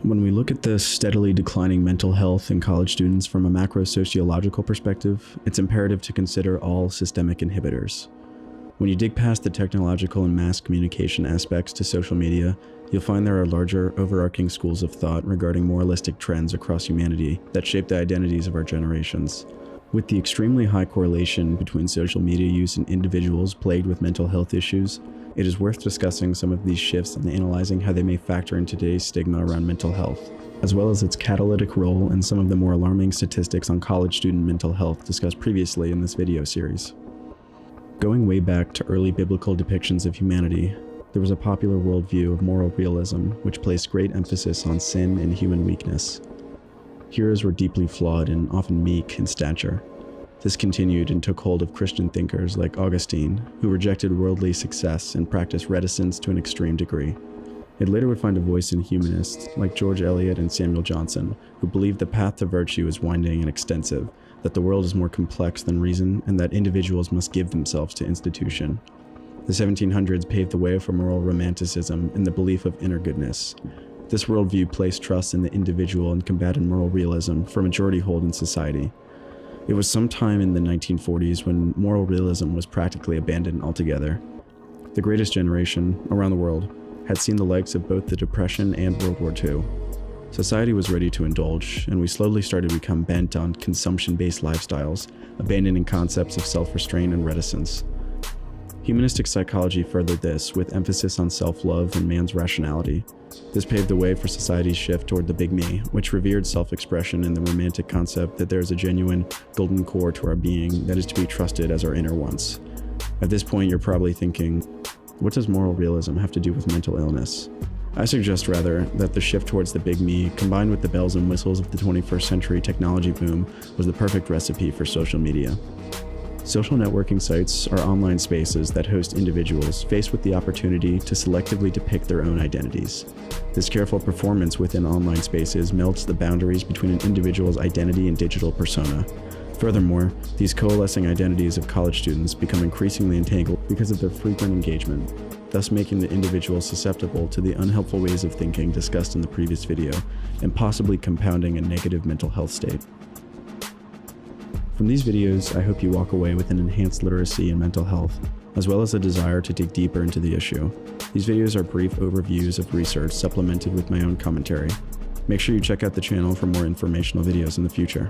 When we look at the steadily declining mental health in college students from a macro-sociological perspective, it's imperative to consider all systemic inhibitors. When you dig past the technological and mass communication aspects to social media, you'll find there are larger, overarching schools of thought regarding moralistic trends across humanity that shape the identities of our generations. With the extremely high correlation between social media use and individuals plagued with mental health issues, it is worth discussing some of these shifts and analyzing how they may factor in today's stigma around mental health, as well as its catalytic role in some of the more alarming statistics on college student mental health discussed previously in this video series. Going way back to early biblical depictions of humanity, there was a popular worldview of moral realism which placed great emphasis on sin and human weakness. Heroes were deeply flawed and often meek in stature. This continued and took hold of Christian thinkers like Augustine, who rejected worldly success and practiced reticence to an extreme degree. It later would find a voice in humanists like George Eliot and Samuel Johnson, who believed the path to virtue is winding and extensive, that the world is more complex than reason, and that individuals must give themselves to institution. The 1700s paved the way for moral romanticism and the belief of inner goodness. This worldview placed trust in the individual and combated moral realism for majority hold in society. It was sometime in the 1940s when moral realism was practically abandoned altogether. The greatest generation, around the world, had seen the likes of both the Depression and World War II. Society was ready to indulge, and we slowly started to become bent on consumption-based lifestyles, abandoning concepts of self-restraint and reticence. Humanistic psychology furthered this, with emphasis on self-love and man's rationality. This paved the way for society's shift toward the big me, which revered self-expression and the romantic concept that there is a genuine golden core to our being that is to be trusted as our inner wants. At this point, you're probably thinking, what does moral realism have to do with mental illness? I suggest rather that the shift towards the big me, combined with the bells and whistles of the 21st century technology boom, was the perfect recipe for social media. Social networking sites are online spaces that host individuals faced with the opportunity to selectively depict their own identities. This careful performance within online spaces melts the boundaries between an individual's identity and digital persona. Furthermore, these coalescing identities of college students become increasingly entangled because of their frequent engagement, thus making the individual susceptible to the unhelpful ways of thinking discussed in the previous video, and possibly compounding a negative mental health state. From these videos, I hope you walk away with an enhanced literacy in mental health, as well as a desire to dig deeper into the issue. These videos are brief overviews of research supplemented with my own commentary. Make sure you check out the channel for more informational videos in the future.